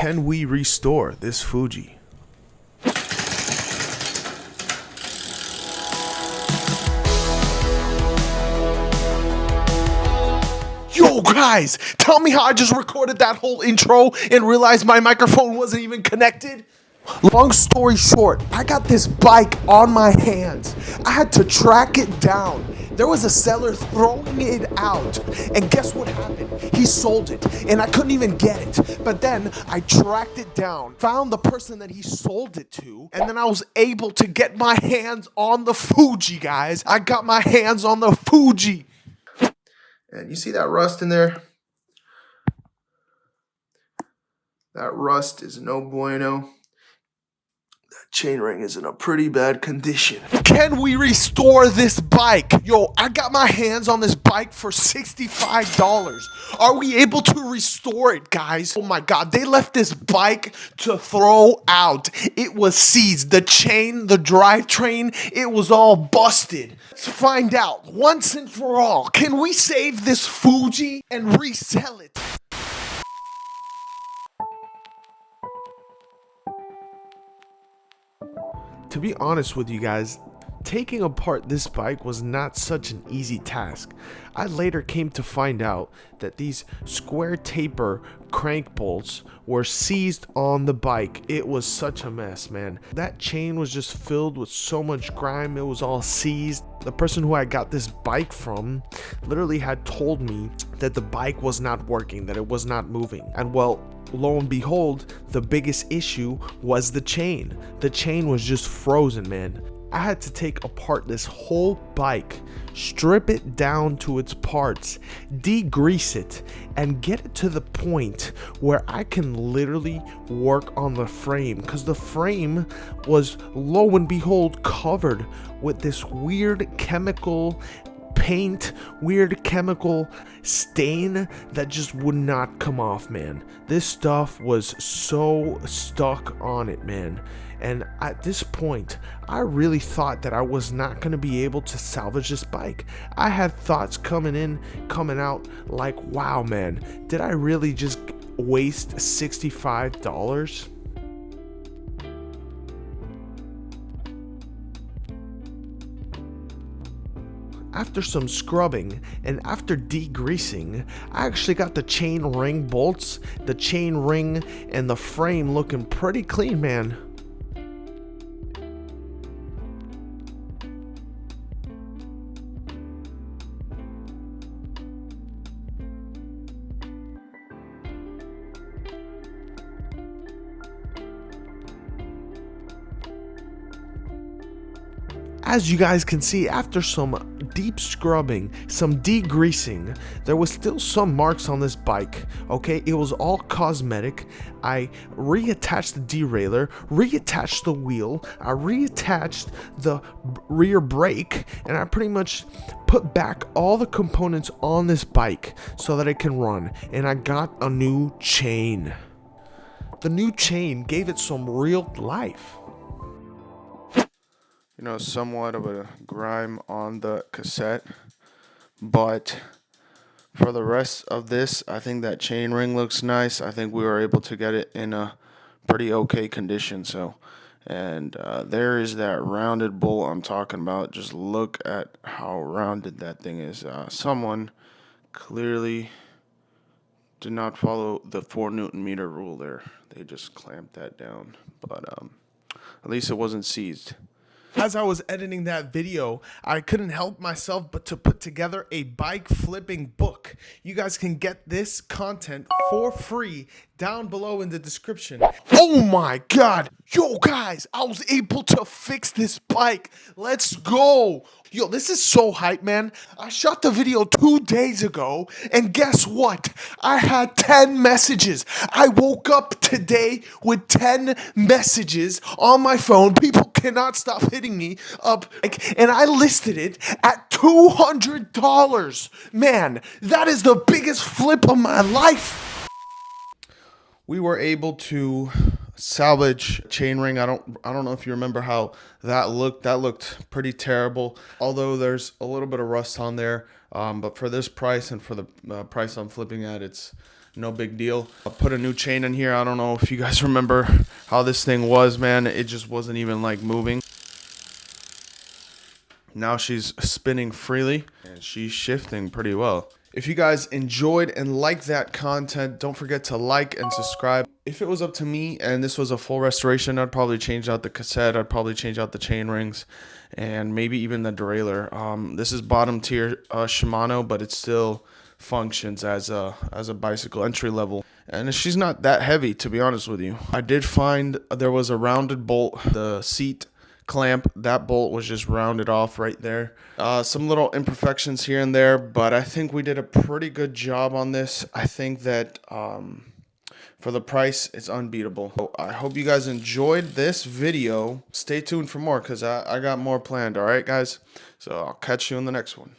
Can we restore this Fuji? Yo guys, tell me how I just recorded that whole intro and realized my microphone wasn't even connected. Long story short, I got this bike on my hands. I had to track it down. There was a seller throwing it out, and guess what happened? He sold it, and I couldn't even get it. But then I tracked it down, found the person that he sold it to, and then I was able to get my hands on the Fuji, guys. I got my hands on the Fuji. And you see that rust in there? That rust is no bueno. That chainring is in a pretty bad condition. Can we restore this bike? Yo, I got my hands on this bike for $65. Are we able to restore it, guys? Oh my God, they left this bike to throw out. It was seized. The chain, the drivetrain, it was all busted. Let's find out once and for all. Can we save this Fuji and resell it? To be honest with you guys, taking apart this bike was not such an easy task. I later came to find out that these square taper crank bolts were seized on the bike. It was such a mess, man. That chain was just filled with so much grime. It was all seized. The person who I got this bike from literally had told me that the bike was not working, that it was not moving. And well, lo and behold, the biggest issue was the chain. The chain was just frozen, man. I had to take apart this whole bike, strip it down to its parts, degrease it, and get it to the point where I can literally work on the frame, because the frame was, lo and behold, covered with this weird chemical paint, weird chemical stain that just would not come off, man. This stuff was so stuck on it, man. And at this point, I really thought that I was not going to be able to salvage this bike. I had thoughts coming out like, wow, man, did I really just waste $65? After some scrubbing and after degreasing, I actually got the chain ring bolts, the chain ring, and the frame looking pretty clean, man. As you guys can see, after some deep scrubbing, some degreasing, there was still some marks on this bike, okay? It was all cosmetic. I reattached the derailleur, reattached the wheel, I reattached the rear brake, and I pretty much put back all the components on this bike so that it can run, and I got a new chain. The new chain gave it some real life. You know, somewhat of a grime on the cassette, but for the rest of this, I think that chain ring looks nice. I think we were able to get it in a pretty okay condition. And there is that rounded bolt I'm talking about. Just look at how rounded that thing is. Someone clearly did not follow the 4 Newton meter rule there. They just clamped that down, but at least it wasn't seized. As I was editing that video, I couldn't help myself but to put together a bike flipping book. You guys can get this content for free down below in the description. Oh my God. Yo guys, I was able to fix this bike. Let's go. Yo, this is so hype, man. I shot the video 2 days ago, and guess what? I had 10 messages. I woke up today with 10 messages on my phone. People cannot stop hitting me up, and I listed it at $200. Man, that is the biggest flip of my life. We were able to salvage chainring. I don't know if you remember how that looked. That looked pretty terrible. Although there's a little bit of rust on there, but for this price and for the price I'm flipping at, it's no big deal. I'll put a new chain in here. I don't know if you guys remember how this thing was, man. It just wasn't even like moving. Now she's spinning freely and she's shifting pretty well. If you guys enjoyed and liked that content, don't forget to like and subscribe. If it was up to me and this was a full restoration, I'd probably change out the cassette. I'd probably change out the chain rings and maybe even the derailleur. This is bottom tier Shimano, but it still functions as a bicycle entry level. And she's not that heavy, to be honest with you. I did find there was a rounded bolt. The seat clamp, that bolt was just rounded off right there. Some little imperfections here and there, but I think we did a pretty good job on this. I think that for the price, it's unbeatable. So I hope you guys enjoyed this video. Stay tuned for more because I got more planned. All right, guys? So I'll catch you in the next one.